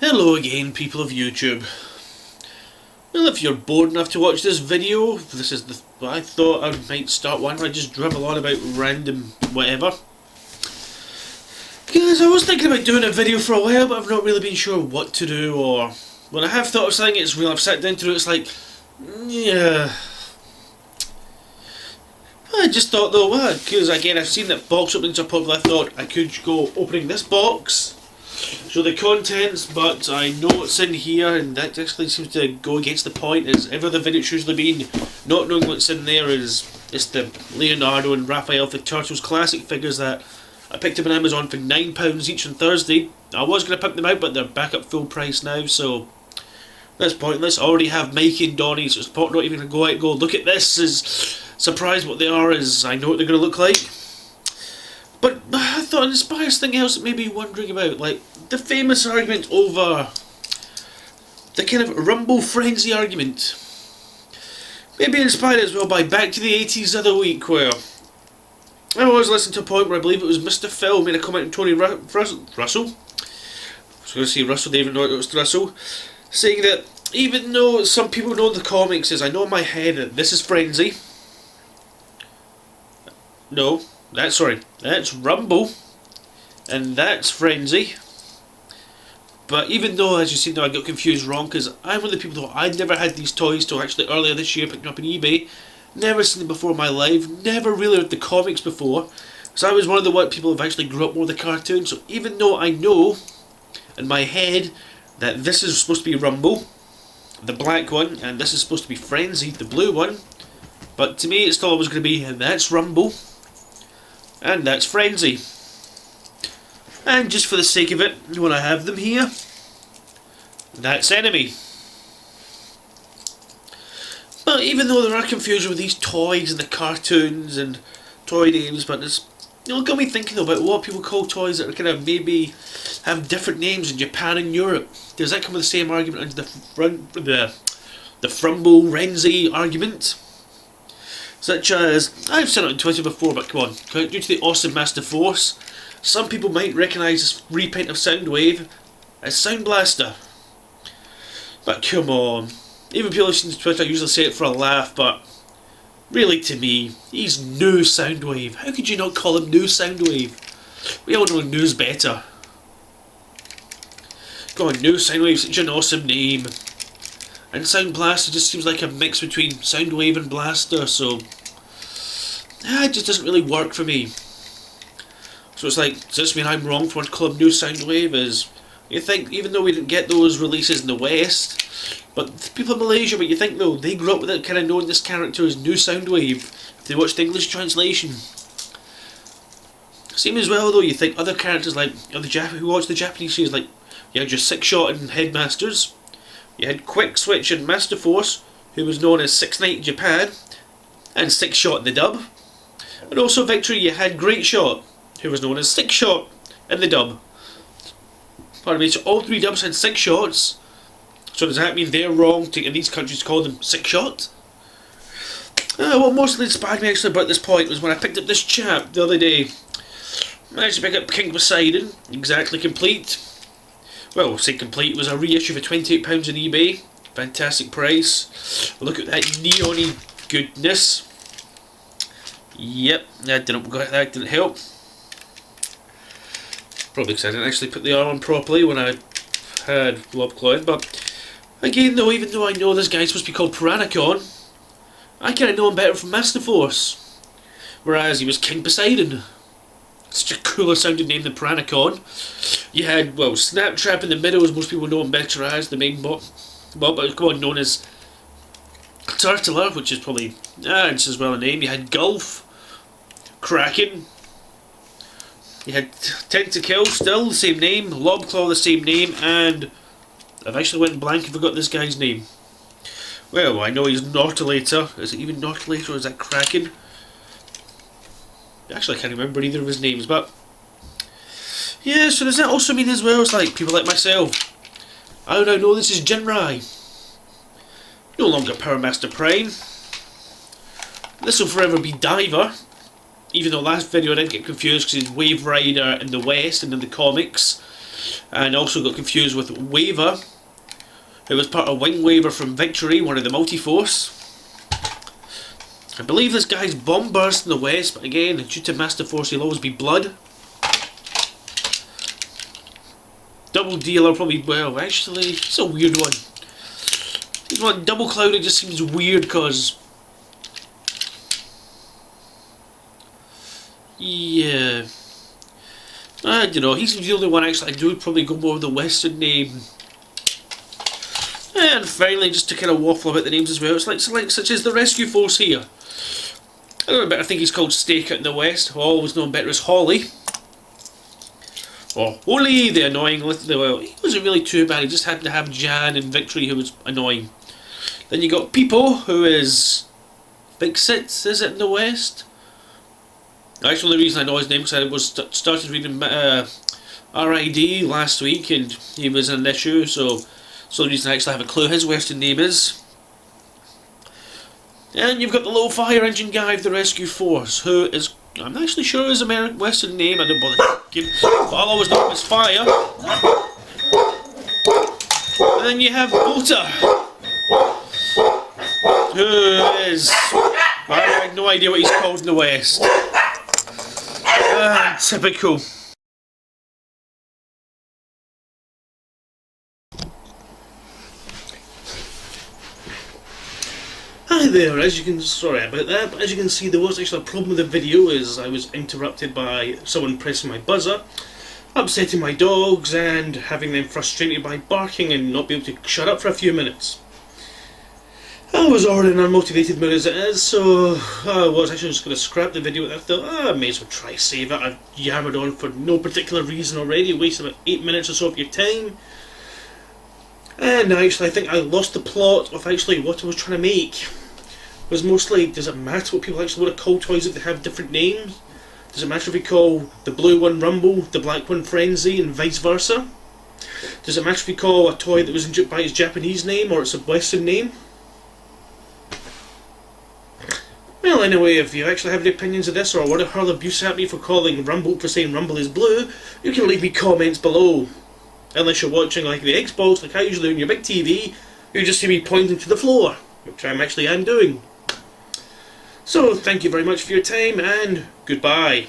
Hello again, people of YouTube. Well, if you're bored enough to watch this video, I thought I might start one where I just drivel on about random whatever. Because I was thinking about doing a video for a while, but I've not really been sure what to do, or when I have thought of something, it's real. I've sat down to it, it's like, yeah. I just thought though, well, because again I've seen that box openings are popular, I thought I could go opening this box, show the contents, but I know what's in here, and that actually seems to go against the point, as every other video it's usually been, not knowing what's in there is, it's the Leonardo and Raphael the Turtles classic figures that I picked up on Amazon for £9 each on Thursday. I was going to pick them out, but they're back up full price now, so that's pointless. I already have Mikey and Donnie, so it's not even going to go out and go, look at this, as surprised what they are, as I know what they're going to look like. But I thought it inspires something else that may be wondering about, like the famous argument over the kind of Rumble Frenzy argument. Maybe inspired as well by Back to the 80s the other week, where I was listening to a point where I believe it was Mr. Phil made a comment on Tony Russell? I was going to say Russell, they even know it was Russell, saying that even though some people know the comics, as I know in my head that this is Frenzy. No, that's Rumble, and that's Frenzy. But even though, as you see now, I got confused wrong, because I'm one of the people who I'd never had these toys till actually earlier this year, picked them up on eBay. Never seen them before in my life, never really read the comics before. So I was one of the people who've actually grew up more with the cartoon. So even though I know in my head that this is supposed to be Rumble, the black one, and this is supposed to be Frenzy, the blue one, but to me it's still always going to be, that's Rumble, and that's Frenzy. And just for the sake of it, when I have them here, that's Enemy. But even though there are confusion with these toys and the cartoons and toy names, but it's got me thinking about what people call toys that are kind of maybe have different names in Japan and Europe. Does that come with the same argument under the Frumble Renzi argument? Such as, I've said it on Twitter before, but come on, due to the awesome Master Force, some people might recognise this repaint of Soundwave as Sound Blaster. But come on, even people listening to Twitter usually say it for a laugh, but really to me, he's New Soundwave. How could you not call him New Soundwave? We all know New's better. Go on, New Soundwave, such an awesome name. And Sound Blaster just seems like a mix between Soundwave and Blaster, so it just doesn't really work for me. So it's like, does this mean I'm wrong for wanting to call him New Soundwave? Is you think, even though we didn't get those releases in the West, but people in Malaysia, but you think though, they grew up with it, kind of knowing this character as New Soundwave, if they watched the English translation. Same as well though, you think other characters like, who watched the Japanese series, like, you had your Six Shot and Headmasters, you had Quick Switch and Master Force, who was known as Six Night in Japan, and Six Shot in the dub. And also Victory, you had Great Shot, who was known as Six Shot in the dub. Pardon me, so all three dubs had 6 shots. So does that mean they're wrong in these countries to call them Six Shot? What mostly inspired me actually about this point was when I picked up this chap the other day. I managed to pick up King Poseidon, exactly complete. Well, say complete, it was a reissue for £28 on eBay. Fantastic price. Look at that neon-y goodness. Yep, that didn't help. Probably because I didn't actually put the arm on properly when I had Lobclaw. But again though, even though I know this guy's supposed to be called Piranacon, I kind of know him better from Master Force. Whereas he was King Poseidon. Such a cooler sounding name than Piranacon. You had, well, Snaptrap in the middle, as most people know him better as, the main but come on, known as Turtler, which is probably, it's as well a name. You had Gulf, Kraken, you had Tentakill, still the same name, Lobclaw the same name, and I've actually went blank and forgot this guy's name. Well, I know he's Nautilator. Is it even Nautilator or is that Kraken? Actually I can't remember either of his names, but yeah, so does that also mean as well, it's like people like myself, I now know this is Jinrai, no longer Power Master Prime. This will forever be Diver, even though last video I didn't get confused because he's Wave Rider in the West and in the comics. and also got confused with Waver, who was part of Wing Waver from Victory, one of the Multi-Force. I believe this guy's Bomb Burst in the West, but again, due to Master Force, he'll always be Blood. Double Dealer, probably, well, actually, it's a weird one. This one, Double Clouded, just seems weird because, yeah, I don't know, he's the only one actually I do probably go more with the Western name. And finally, just to kind of waffle about the names as well, it's like such as the Rescue Force here. I don't know, but I think he's called Stakeout in the West, always known better as Holly. Or Holly, the annoying little, well, he wasn't really too bad, he just happened to have Jan in Victory who was annoying. Then you got Peepo, who is Big Sits, is it, in the West? Actually, the reason I know his name because I was started reading RID last week and he was in an issue, so the reason I actually have a clue his Western name is. And you've got the little fire engine guy of the Rescue Force, who is, I'm not actually sure his Western name, I don't bother checking, but I'll always know him as Fire. And then you have Bota, who is, I have no idea what he's called in the West. Typical. Hi there, as you can, sorry about that, but as you can see there was actually a problem with the video as I was interrupted by someone pressing my buzzer, upsetting my dogs and having them frustrated by barking and not be able to shut up for a few minutes. I was already in an unmotivated mood as it is, so I was actually just going to scrap the video and I thought, I may as well try save it. I've yammered on for no particular reason already, wasted about 8 minutes or so of your time. And actually I think I lost the plot of actually what I was trying to make. It was mostly, does it matter what people actually want to call toys if they have different names? Does it matter if we call the blue one Rumble, the black one Frenzy, and vice versa? Does it matter if we call a toy that was by its Japanese name or its a Western name? Well, anyway, if you actually have any opinions of this or want to hurl abuse at me for saying Rumble is blue, you can leave me comments below. Unless you're watching like the Xbox, like I usually do on your big TV, you just see me pointing to the floor, which I am doing. So, thank you very much for your time, and goodbye.